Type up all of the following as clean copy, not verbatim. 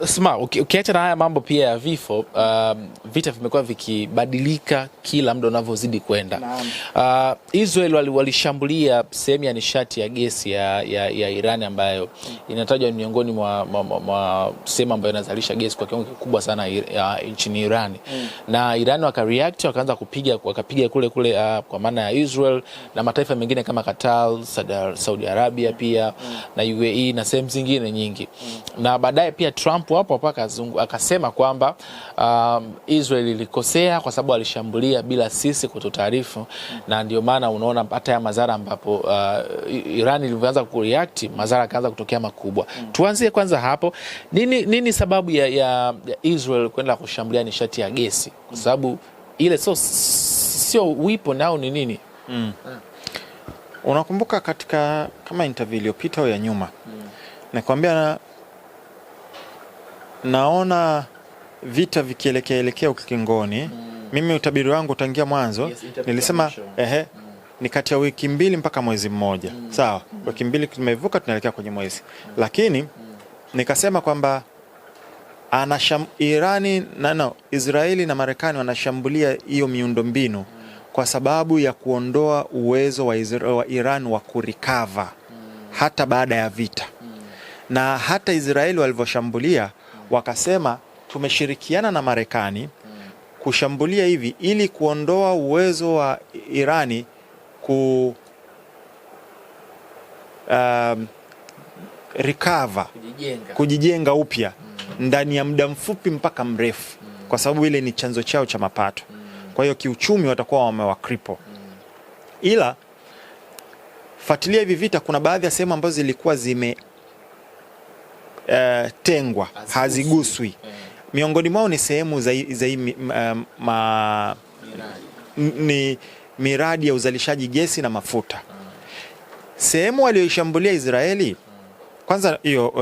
Sma, ukiacha na haya mambo pia ya vifo, vita vimekuwa vikibadilika kila muda unavyozidi kwenda. Israel walishambulia sehemu ya nishati ya gesi ya Iran ambayo inatajwa miongoni mwa sehemu ambayo inazalisha gesi kwa kiwango kikubwa sana nchini Iran. Na Iran wakareact, wakaanza wakapiga kule kwa maana ya Israel na mataifa mengine kama Qatar, Saudi Arabia pia na UAE na sehemu zingine nyingi. Na baadaye pia Trump hapo akasema kwamba Israel ilikosea kwa sababu alishambulia bila sisi kututaarifu, na ndio maana unaona hata ya madhara ambapo Iran ilivyoanza kureact, madhara kaanza kutokea makubwa. Tuanzie kwanza hapo, nini sababu ya Israel kwenda kushambulia nishati ya gesi? Kwa sababu ile sio wipo nao ni nini? Unakumbuka katika kama interview iliyopita au ya nyuma, nakwambia naona vita vikielekea ukingoni. Mimi utabiri wangu tangia mwanzo nilisema ni kati ya wiki 2 mpaka mwezi mmoja. Sawa, wiki 2 tumevuka, tunaelekea kwenye mwezi. Lakini nikasema kwamba Israeli na Marekani wanashambulia hiyo miundombinu kwa sababu ya kuondoa uwezo wa Iran wa kurikava hata baada ya vita. Na hata Israeli walivyoshambulia wakasema tumeshirikiana na Marekani kushambulia hivi ili kuondoa uwezo wa Irani kujijenga upya ndani ya muda mfupi mpaka mrefu, kwa sababu ile ni chanzo chao cha mapato. Kwa hiyo kiuchumi watakuwa wamewakripo. Ila fuatilia hivi vita, kuna baadhi ya sehemu ambazo zilikuwa tengwa, haziguswi. Miongoni mwao ni sehemu ni miradi ya uzalishaji gesi na mafuta. Sehemu walioishambulia Israeli, kwanza hiyo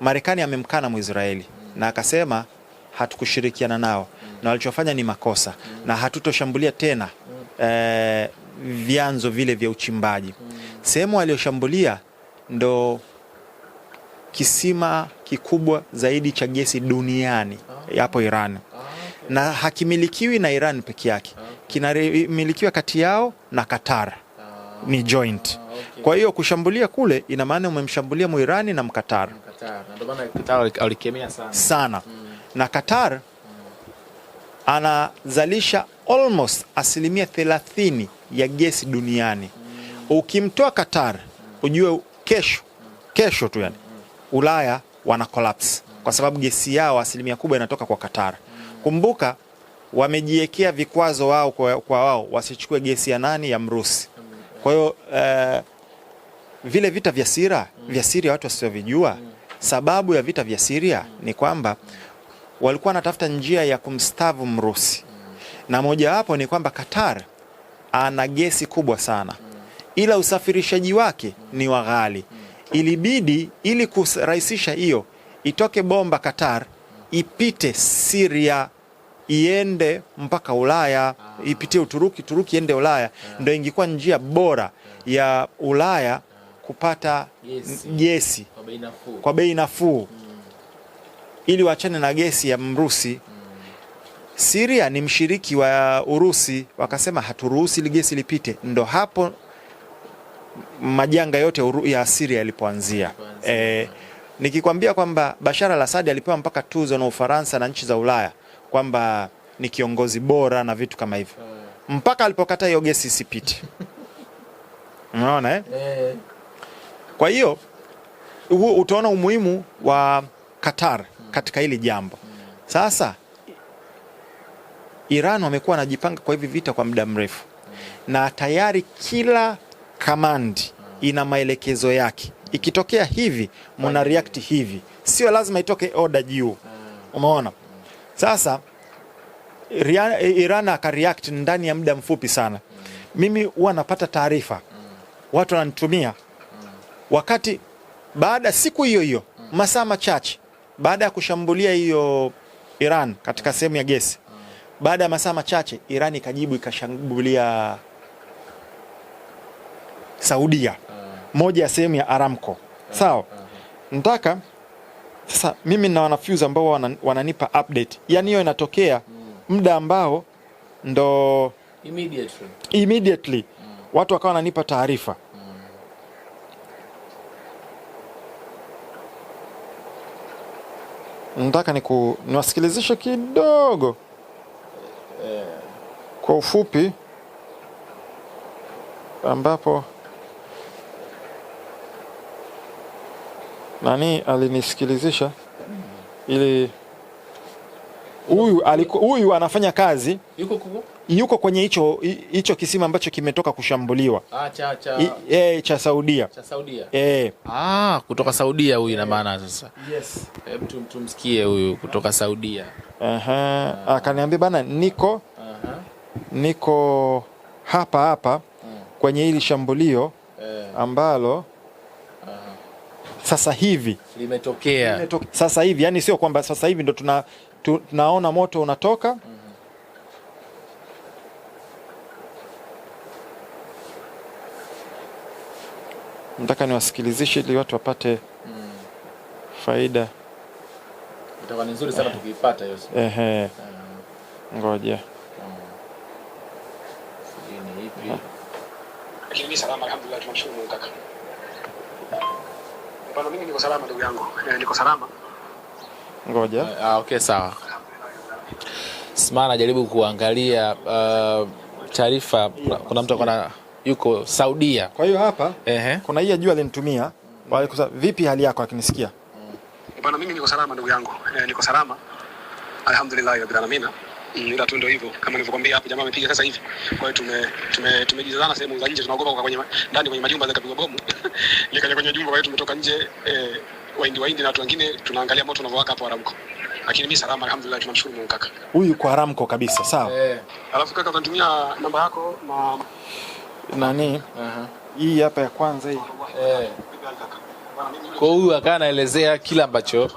Marekani amemkana Muisraeli na akasema hatukushirikiana nao na walichofanya ni makosa na hatutoshambulia tena vyanzo vile vya uchimbaji. Sehemu walioshambulia ndo kisima kikubwa zaidi cha gesi duniani hapo Iran, na hakimilikiwi na Iran peke yake, kinamilikiwa kati yao na Qatar, ni joint. Kwa hiyo kushambulia kule ina maana umemshambulia Muirani na Mqatar. Ndio maana Qatar alikemea sana. Na Qatar anazalisha almost 30% ya gesi duniani. Ukimtoa Qatar, ujue kesho tu yani Ulaya wana collapse kwa sababu gesi yao 1% kubwa inatoka kwa Qatar. Kumbuka wamejiwekea vikwazo wao kwa wao wasichukue gesi ya nani, ya Mrusi. Kwa hiyo vile vita vya Syria watu wasiovijua, sababu ya vita vya Syria ni kwamba walikuwa wanatafuta njia ya kumstavu Mrusi. Na moja wapo ni kwamba Qatar ana gesi kubwa sana, ila usafirishaji wake ni wa ghali. Ilibidi ili kurahisisha hiyo, itoke bomba Qatar, ipite Syria, iende mpaka Ulaya, ipitie Uturuki iende Ulaya. Ndio ingekuwa njia bora ya Ulaya kupata gesi kwa bei nafuu ili waachane na gesi ya Mrusi. Syria ni mshiriki wa Urusi, wakasema haturuhusi ile gesi lipite. Ndo hapo majanga yote ya Syria yalipoanzia. Nikikwambia kwamba Bashar al-Assad alipewa mpaka tuzo na Ufaransa na nchi za Ulaya kwamba ni kiongozi bora na vitu kama hivyo, mpaka alipokataa hiyo gesi isipite. Unaona Kwa hiyo utaona umuhimu wa Qatar katika hili jambo. Sasa Iran wamekuwa wanajipanga kwa hivi vita kwa muda mrefu, na tayari kila kamandi ina maelekezo yake. Ikitokea hivi muna react hivi, sio lazima itoke order juu. Umeona? Sasa Iran akareact ndani ya muda mfupi sana. Mimi huwa napata taarifa, watu wananitumia, wakati baada siku hiyo masaa machache baada ya kushambulia hiyo Iran katika sehemu ya gesi, baada ya masaa machache Iran ikajibu ikashambulia Saudia, moja ya sehemu ya Aramco. Sawa? Nataka Sasa mimi na wanafunzi ambao wananipa update, yani hiyo inatokea muda ambao ndo immediately watu wakawa wananipa taarifa. Nataka niwasikilizishe kidogo kwa ufupi, ambapo nani alinisikilizisha, ili huyu anafanya kazi, yuko kwenye hicho kisima ambacho kimetoka kushambuliwa cha Saudia. Kutoka Saudia huyu, ina maana sasa. Yes. Hebu tumsikie huyu kutoka Saudia. Akaniambia bana, niko hapa kwenye hili shambulio ambalo sasa hivi limetokea. Sasa hivi, yani sio kwamba sasa hivi ndo tunaona moto unatoka. Nataka niwasikilizishe ili watu wapate faida. Itakuwa ni nzuri sana tukiipata hiyo. Ngoja. Ni ipi? Lakini mimi salama, alhamdulillah, tunamshukuru Mungu kaka. Bwana, mimi niko salama ndugu yangu. Niko salama. Ngoja. Okay, sawa. Smana jaribu kuangalia taarifa. Kuna mtu yuko Saudia. Kwa hiyo hapa kuna hii jua alinitumia. Vipi hali yako akinisikia? Bwana, mimi niko salama ndugu yangu. Niko salama. Alhamdulillah rabbil alamin. Ila tu ndio hivyo kama nilivyokuambia hapo, jamaa amepiga sasa hivi. Kwa hiyo tumejizana sehemu za nje, tunaogopa kwa ndani kwenye majumba zakapigwa bomu. Nikaja kwenye jumba, kwa hiyo tumetoka nje waindi na watu wengine tunaangalia moto unavyowaka hapo Aramco. Lakini mimi salama alhamdulillah, tunamshukuru Mungu kaka. Huyu kwa Aramco kabisa, sawa? Alafu kaka, utanitumia namba yako na nani? Hii hapa ya kwanza hii. Kwa huyu akawa anaelezea kila ambacho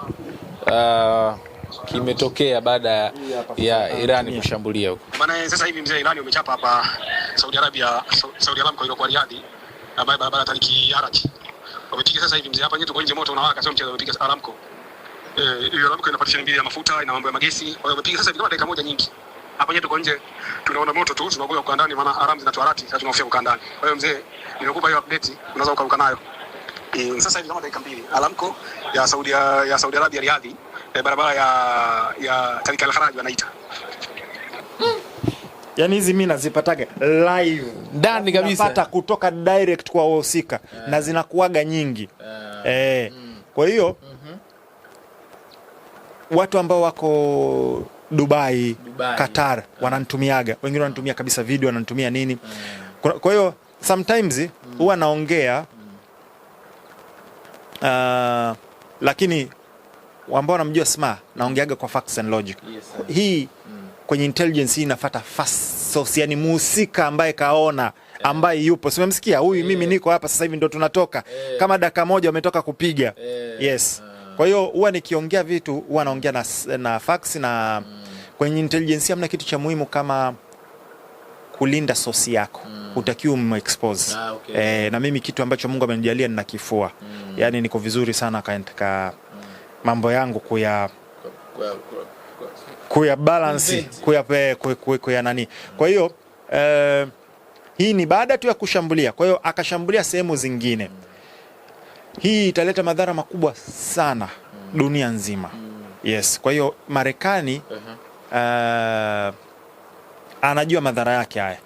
kimetokea baada ya Iran kushambulia huko. Bana, sasa hivi mzee, Iran umechapa hapa Saudi Arabia, Saudi Aramco ile kwa Riyadh, ambaye barabara Tariki Araj. Wamepiga sasa hivi mzee, hapa nje tuko nje, moto unawaka, sio mchezo. Wamepiga Aramco. Hiyo Aramco inapatisha mbili ya mafuta, ina mambo ya magesi. Kwa hiyo wamepiga sasa hivi kama dakika moja nyingi. Hapa nje tuko nje, tunaona moto tu, tunaogopa kukaa ndani, maana Aram zinatoa rati, sasa tunahofia kukaa ndani. Kwa hiyo mzee, nimekupa hiyo update, unaweza ukaruka nayo. Sasa hivi kama dakika mbili, Aramco ya Saudi Arabia Riyadh, barabara ya Tariki Al-Kharaj wanaita. Yani hizi mimi nazipataga live ndani kabisa, napata kutoka direct kwa wahusika na zinakuaga nyingi. Kwa hiyo watu ambao wako Dubai, Qatar wananitumiaga, wengine wananitumia kabisa video, wananitumia nini. Kwa hiyo sometimes huwa naongea lakini ambao wanamjua Sma naongeaga kwa facts and logic. Hii kwenye intelligence hii inafuata fast source, yani muhusika ambaye kaona, ambaye yupo. Simemsikia huyu, mimi niko hapa sasa hivi ndo tunatoka kama dakika moja wametoka kupiga. Yes. Kwa hiyo huwa nikiongea vitu huwa naongea na facts, na kwenye intelligence hamna kitu cha muhimu kama kulinda source yako. Utakiwa expose. Na mimi kitu ambacho Mungu amenijalia nina kifua. Yani niko vizuri sana katika mambo yangu kuya balance, kuya nani. Kwa hiyo hii ni baada tu ya kushambulia. Kwa hiyo akashambulia sehemu zingine. Hii italeta madhara makubwa sana dunia nzima. Yes. Kwa hiyo Marekani anajua madhara yake haya.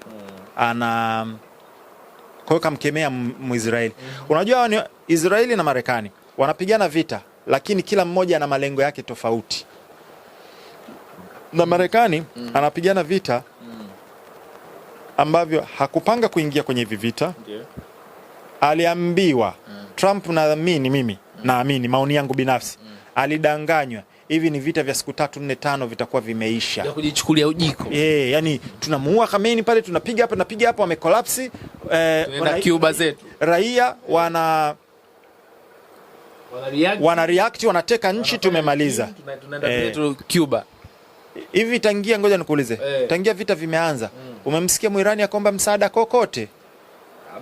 Kwa hiyo kamkemea Muisraeli. Unajua ni Israeli na Marekani wanapigana vita, lakini kila mmoja ana malengo yake tofauti. Na Marekani anapigana vita ambavyo hakupanga kuingia kwenye hivi vita. Aliambiwa Trump, naamini maoni yangu binafsi, alidanganywa hivi ni vita vya siku 3, 4, 5 vitakuwa vimeisha. Ya kujichukulia ujiko. Yani tunamuua Khamenei pale, tunapiga hapa wamekolapsi, na Cuba zetu. Raia wana react, wanateka nchi, tumemaliza. Tunaenda Cuba. Hivi tangia, ngoja nikuulize, tangia vita vimeanza, umemsikia Muirani akomba msaada kokote?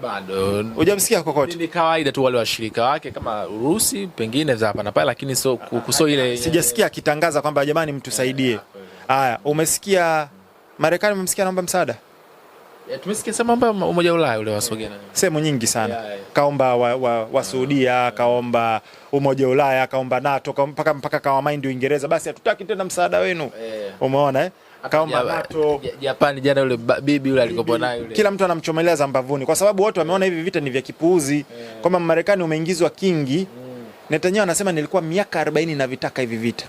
Bado hujamsikia kokote. Ni kawaida tu wale washirika wake kama Urusi pengine za hapa na pale, lakini so ile sijasikia akitangaza kwamba jamani mtusaidie. Haya, umesikia Marekani umemsikia naomba msaada? Tumesikia sema mambo Umoja wa Ulaya ule wasogea sehemu nyingi sana. Kaomba wa Saudia, kaomba Umoja wa Ulaya, kaomba NATO, mpaka kawa mind Uingereza, basi hatutaki tena msaada wenu. Umeona kaomba NATO. Japan jana yule bibi yule alikopo nayo yule. Kila mtu anamchomelea zambavuni kwa sababu wote wameona hivi vita ni vya kipuuzi. Kama Marekani umeingizwa kingi. Netanyahu anasema nilikuwa miaka 40 na vitaka hivi vita.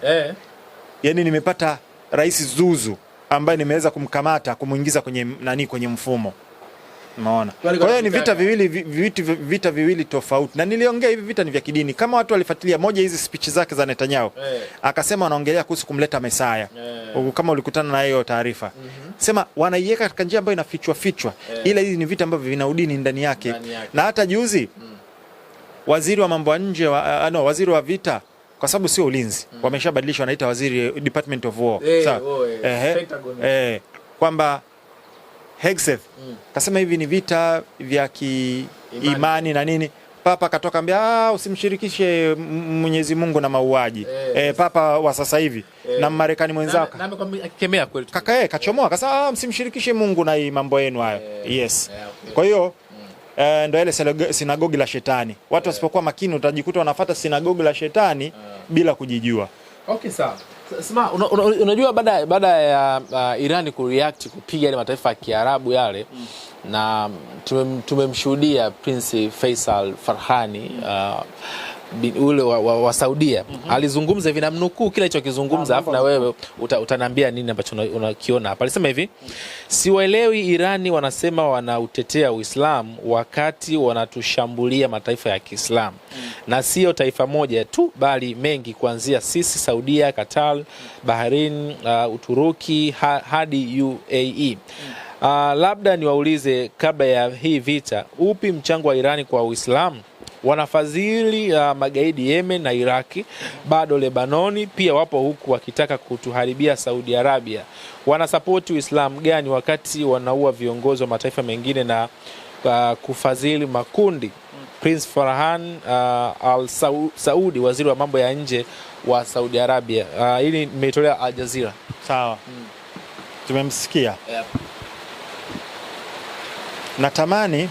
Yaani nimepata rais zuzu ambaye nimeweza kumkamata kumuingiza kwenye mfumo. Umeona? Kwa hiyo ni vita viwili tofauti. Na niliongea hivi vita ni vya kidini. Kama watu walifuatilia moja hizi speech zake za Netanyahu, akasema wanaongelea kuhusu kumleta Mesaya. Kama ulikutana na hiyo taarifa. Sema wanaiweka katika njia ambayo inafichwa. Ila hizi ni vita ambavyo vina udini ndani yake. Na hata juzi waziri wa mambo ya nje waziri wa vita, kwa sababu sio ulinzi, wameshabadilishwa wanaita waziri Department of War. Kwamba Hegseth kasema hivi ni vita vya kiimani na nini. Papa katoka ambia usimshirikishe Mwenyezi Mungu na mauaji. Papa wa sasa hivi na Marekani mwenzako akikemea kweli kaka kachomoa akasema msimshirikishe Mungu na mambo yenu hayo. Yes. Kwa hiyo ndio ile sinagogi la shetani. Watu wasipokuwa makini utajikuta wanafuata sinagogi la shetani bila kujijua. Okay, sawa. Sema unajua baada ya Iran kureact kupiga ile mataifa ya Kiarabu yale, na tumemshuhudia Prince Faisal Farhani ule wa Saudia alizungumza hivi, namnukuu kile alichokizungumza, afu na wewe utaniambia nini ambacho unakiona hapa. Alisema hivi: siwaelewi Irani wanasema wanautetea Uislamu wakati wanatushambulia mataifa ya Kiislamu, na sio taifa moja tu bali mengi, kuanzia sisi, Saudia, Qatar, Bahrain, Uturuki hadi UAE. Labda niwaulize, kabla ya hii vita, upi mchango wa Irani kwa Uislamu? Wanafadhili magaidi Yemen na Iraki, bado Lebanoni pia wapo huku wakitaka kutuharibia Saudi Arabia. Wanasapoti Uislamu gani wakati wanaua viongozi wa mataifa mengine na kufadhili makundi? Prince Farhan al-Saudi, waziri wa mambo ya nje wa Saudi Arabia. Hili nimetolea Al Jazeera. Sawa. Tumemsikia. Natamani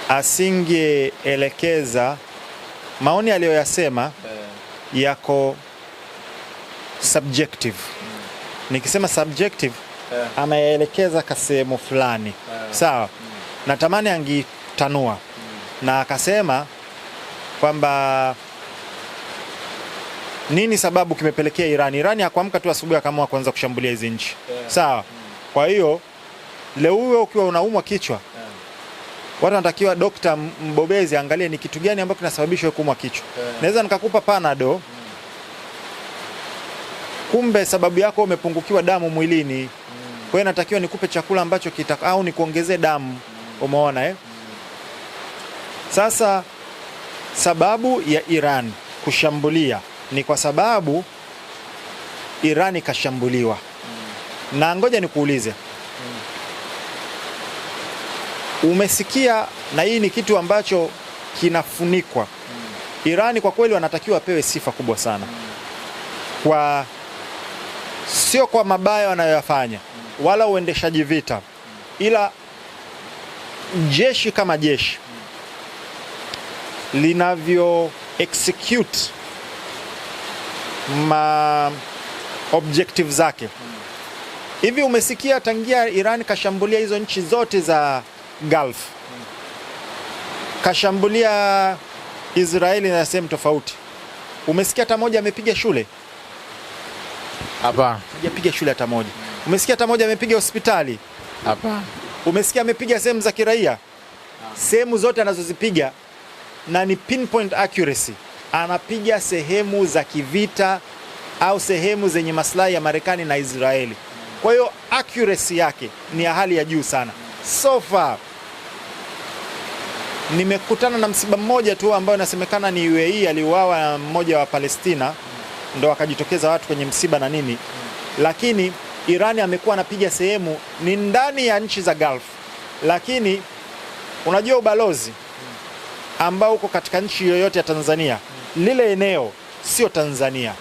asingeelekeza maoni aliyoyasema yako subjective. Nikisema subjective anaelekeza kasehemu fulani. Sawa. Natamani angitanua na akasema kwamba nini sababu kimepelekea Irani hakuamka tu asubuhi akaamua kuanza kushambulia hizo nchi. Sawa. Kwa hiyo leo wewe ukiwa unaumwa kichwa, watu wanatakiwa dokta mbobezi angalie ni kitu gani ambacho kinasababisha kuumwa kichwa. Naweza nikakupa Panado, kumbe sababu yako umepungukiwa damu mwilini. Kwa hiyo natakiwa nikupe chakula ambacho au nikuongezee damu. Umeona Sasa sababu ya Iran kushambulia ni kwa sababu Iran kashambuliwa. Na ngoja nikuulize, umesikia, na hii ni kitu ambacho kinafunikwa. Irani kwa kweli wanatakiwa pewe sifa kubwa sana, sio kwa mabaya wanayoyafanya wala uendeshaji vita, ila jeshi kama jeshi linavyo execute objective zake. Hivi umesikia tangia Iran kashambulia hizo nchi zote za Gulf, kashambulia Israeli na sehemu tofauti, umesikia hata moja amepiga shule? Hapa hajapiga shule hata moja. Umesikia hata moja amepiga hospitali? Hapa. Umesikia amepiga sehemu za kiraia? Sehemu zote anazozipiga, na ni pinpoint accuracy, anapiga sehemu za kivita au sehemu zenye maslahi ya Marekani na Israeli. Kwa hiyo accuracy yake ni ya hali ya juu sana. So far nimekutana na msiba mmoja tu ambao inasemekana ni UAE, aliuawa na mmoja wa Palestina, ndo akajitokeza watu kwenye msiba na nini. Lakini Irani amekuwa anapiga sehemu ni ndani ya nchi za Gulf, Lakini unajua ubalozi ambao uko katika nchi yoyote ya Tanzania, lile eneo sio Tanzania.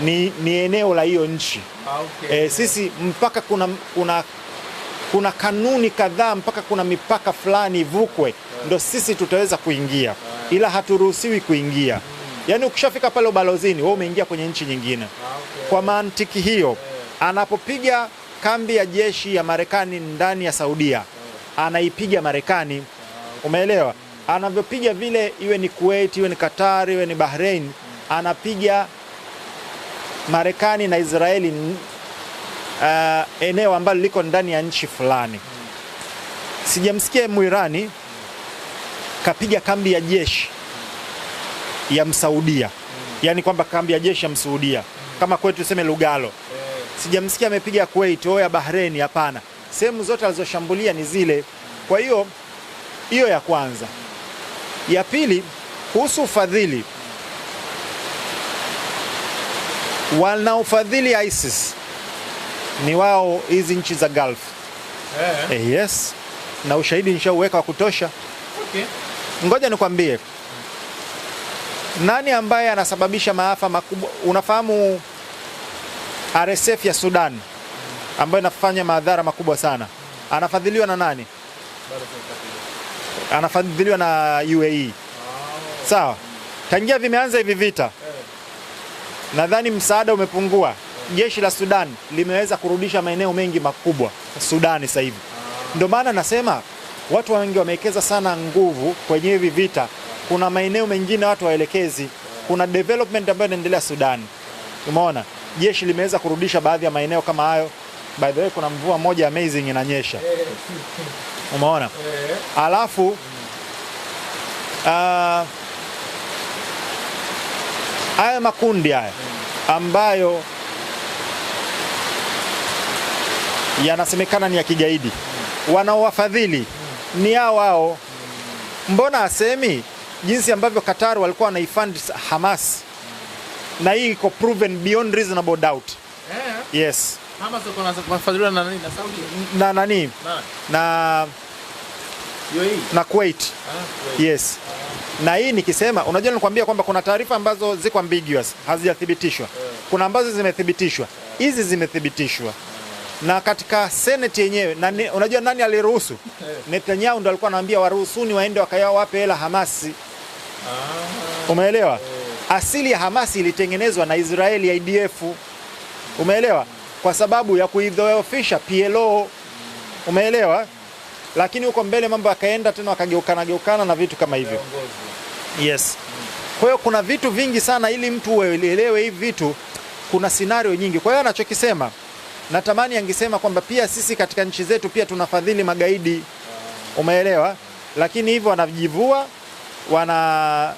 Ni eneo la hiyo nchi. Okay. Sisi mpaka kuna kanuni kadhaa, mpaka kuna mipaka fulani ivukwe ndo sisi tutaweza kuingia, ila haturuhusiwi kuingia. Yaani ukishafika pale ubalozini wewe umeingia kwenye nchi nyingine. Kwa mantiki hiyo, anapopiga kambi ya jeshi ya Marekani ndani ya Saudia, anaipiga Marekani. Umeelewa? Anavyopiga vile, iwe ni Kuwait, iwe ni Qatar, iwe ni Bahrain, anapiga Marekani na Israeli, eneo ambalo liko ndani ya nchi fulani. Sijamsikia Muirani kapiga kambi ya jeshi ya Msaudia. Yaani kwamba kambi ya jeshi ya Msaudia kama kwetu tuseme Lugalo. Sijamsikia amepiga Kuwait au ya Bahrain, hapana. Sehemu zote alizoshambulia ni zile. Kwa hiyo ya kwanza. Ya pili, kuhusu ufadhili, wanaofadhili ISIS ni wao, hizi nchi za Gulf. Yes. Na ushahidi nishauweka wa kutosha. Okay. Ngoja nikwambie, nani ambaye anasababisha maafa makubwa? Unafahamu RSF ya Sudan ambayo inafanya madhara makubwa sana, anafadhiliwa na nani? Anafadhiliwa na UAE. Sawa. Tangia vimeanza hivi vita, nadhani msaada umepungua. Jeshi la Sudan limeweza kurudisha maeneo mengi makubwa Sudani sasa hivi. Ndio maana nasema watu wengi wamewekeza sana nguvu kwenye hivi vita. Kuna maeneo mengine watu waelekezi. Kuna development ambayo inaendelea Sudan. Umeona? Jeshi limeweza kurudisha baadhi ya maeneo kama hayo. By the way, kuna mvua moja amazing inanyesha. Umeona? Alafu haya makundi haya ambayo yanasemekana ni ya kigaidi, wanaowafadhili ni hao. Mbona asemi jinsi ambavyo Qatar walikuwa wanaifund Hamas, na hii iko proven beyond reasonable doubt. Yes. Hamas wanafadhiliwa na nani? Na Saudi? Na nani? Na UAE. Na Kuwait. Yes. Na hii nikisema, unajua nilikwambia kwamba kuna taarifa ambazo ziko ambiguous, hazijathibitishwa. Kuna ambazo zimethibitishwa. Hizi zimethibitishwa. Na katika Senate yenyewe, unajua nani aliruhusu? Netanyahu ndo alikuwa anaambia waruhusuni waende wakayao wape hela Hamasi. Umeelewa? Asili ya Hamasi ilitengenezwa na Israeli ya IDF. Umeelewa? Kwa sababu ya kuidhoofisha PLO. Umeelewa? Lakini huko mbele mambo yakaenda tena wakageukana na vitu kama hivyo. Yes. Kwa hiyo kuna vitu vingi sana ili mtu uelewe hivi vitu, kuna scenario nyingi. Kwa hiyo anachokisema, natamani angesema kwamba pia sisi katika nchi zetu pia tunafadhili magaidi. Umeelewa? Lakini hivyo wanajivua, wanasema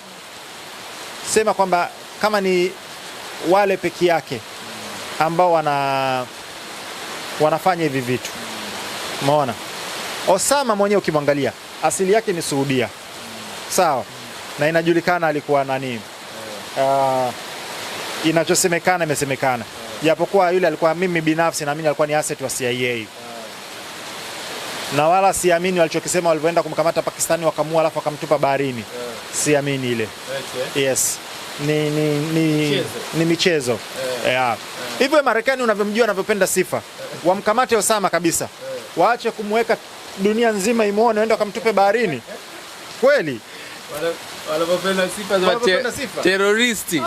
kwamba kama ni wale peke yake ambao wanafanya hivi vitu. Umeona? Osama mwenyewe ukimwangalia asili yake ni Saudia. Sawa. Na inajulikana alikuwa nani. Inachosemekana imesemekana. Japokuwa yule alikuwa, mimi binafsi naamini alikuwa ni asset wa CIA. Na wala siamini walichokisema walipoenda kumkamata Pakistani wakamua alafu wakamtupa baharini. Siamini ile. Yes. Ni michezo. Hivyo Marekani unavyomjua anavyopenda sifa. Wamkamate Osama kabisa. Waache kumweka dunia nzima imuone, waende wakamtupe baharini. Kweli? Wanapenda sifa za terroristi.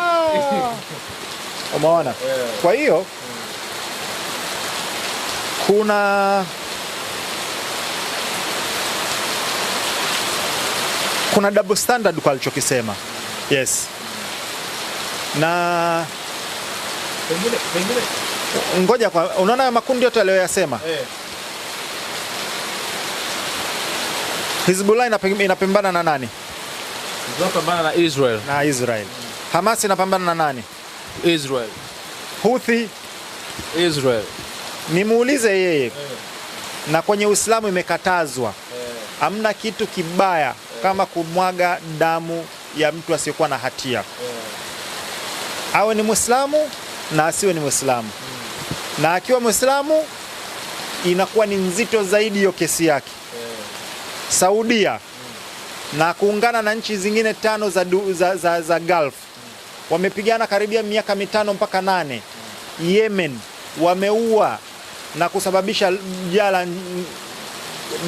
Umeona? Kwa hiyo kuna double standard kwa alichokisema. Yes. Na pengine ngoja, kwa unaona makundi yote aliyoyasema. Hezbollah inapambana na nani? Inapambana na Israel. Na Israel. Hamas inapambana na nani? Israel. Houthi? Israel. Nimuulize yeye. Na kwenye Uislamu imekatazwa. Hamna kitu kibaya kama kumwaga damu ya mtu asiyokuwa na hatia. Awe ni Muislamu na asiwe ni Muislamu. Na akiwa Muislamu inakuwa ni nzito zaidi hiyo kesi yake. Saudia na kuungana na nchi zingine 5 za Gulf wamepigana karibia miaka 5 mpaka 8. Yemen wameua na kusababisha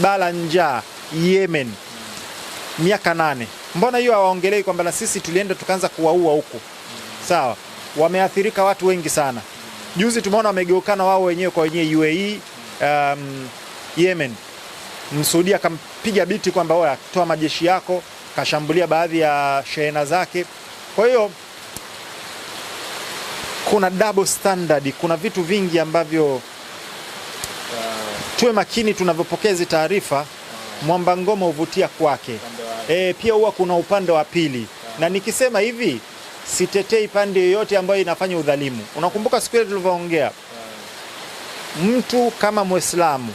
bala njaa Yemen miaka 8. Mbona hiyo hawaongelei kwamba na sisi tulienda tukaanza kuwaua huko? Sawa, wameathirika watu wengi sana. Juzi tumeona wamegeukana wao wenyewe kwa wenyewe UAE, Yemen. Msuudi akampiga biti kwamba wewe toa majeshi yako, kashambulia baadhi ya shehena zake. Kwa hiyo kuna double standard, kuna vitu vingi ambavyo tuwe makini tunavyopokea hizi taarifa. Mwamba ngoma huvutia kwake. Pia huwa kuna upande wa pili, na nikisema hivi sitetei pande yoyote ambayo inafanya udhalimu. Unakumbuka siku ile tulivyoongea, mtu kama Muislamu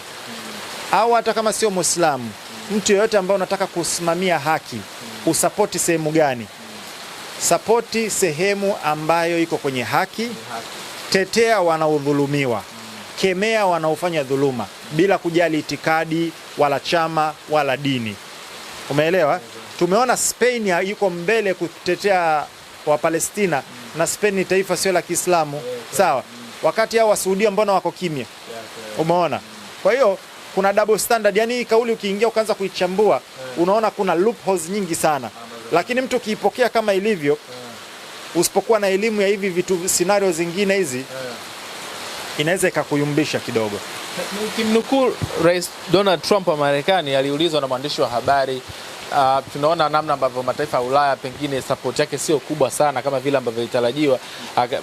au hata kama sio Muislamu, mtu yoyote ambaye unataka kusimamia haki, usapoti sehemu gani? Sapoti sehemu ambayo iko kwenye haki. Tetea wanaodhulumiwa, kemea wanaofanya dhuluma, bila kujali itikadi wala chama wala dini. Umeelewa? Tumeona Spain yuko mbele kutetea wa Palestina, na Spain ni taifa sio la Kiislamu, sawa? Wakati hao wa Saudia mbona wako kimya? Umeona? Kwa hiyo kuna double standard, yani hii kauli ukiingia ukaanza kuichambua unaona kuna loopholes nyingi sana. Lakini mtu kiipokea kama ilivyo, usipokuwa na elimu ya hivi vitu, scenario zingine hizi, inaweza ikakuyumbisha kidogo. Kimnukuu Rais Donald Trump wa Marekani aliulizwa na mwandishi wa habari, tunaona namna ambavyo mataifa ya Ulaya pengine support yake sio kubwa sana kama vile ambavyo ilitarajiwa.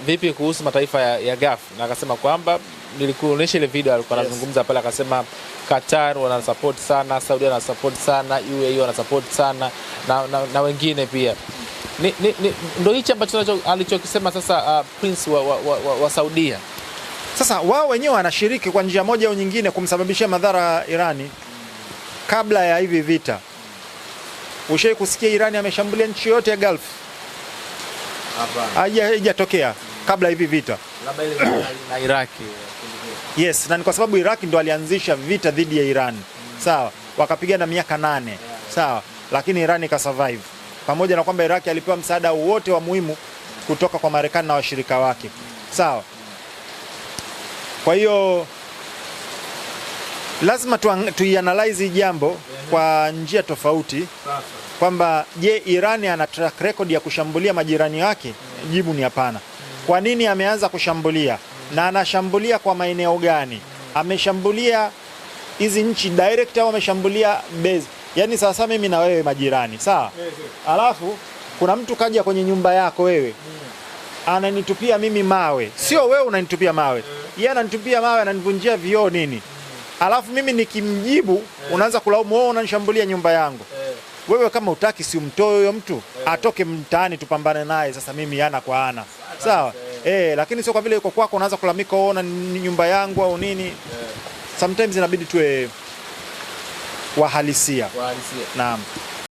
Vipi kuhusu mataifa ya Gulf? Na akasema kwamba, nilikuonyesha ile video alikuwa anazungumza pale, akasema Qatar wana support sana, Saudi wana support sana, UAE wana support sana na wengine pia. Ndio hichi ambacho alichokisema sasa Prince wa Saudia. Sasa wao wenyewe wanashiriki kwa njia moja au nyingine kumsababishia madhara Irani. Kabla ya hivi vita, ushai kusikia Irani ameshambulia nchi yote ya Gulf? Haijatokea kabla hivi vita. Labda ile na Iraki. Yes, na ni kwa sababu Iraki ndo alianzisha vita dhidi ya Iran. Sawa, wakapigana miaka 8. Sawa, lakini Irani ka survive. Pamoja na kwamba Iraki alipewa msaada wote wa muhimu kutoka kwa Marekani na washirika wake. Sawa. Kwa hiyo lazima tuianalyze jambo kwa njia tofauti, kwamba je, Irani ana track record ya kushambulia majirani wake? Jibu ni hapana. Kwa nini ameanza kushambulia, na anashambulia kwa maeneo gani? Ameshambulia hizi nchi direct au ameshambulia base? Yani sasa mimi na wewe majirani, sawa? Alafu kuna mtu kaja kwenye nyumba yako wewe, ananitupia mimi mawe. Sio wewe unanitupia mawe, yeye ananitupia mawe, ananivunjia vioo nini. Alafu mimi nikimjibu unaanza kulaumu, wewe unanishambulia nyumba yangu. Wewe kama utaki, si umtoe huyo mtu atoke mtaani, tupambane naye sasa mimi ana kwa ana, sawa? Lakini sio kwa vile yuko kwako unaanza kulamika, uona nyumba yangu au nini. Sometimes inabidi tuwe wahalisia. Naam.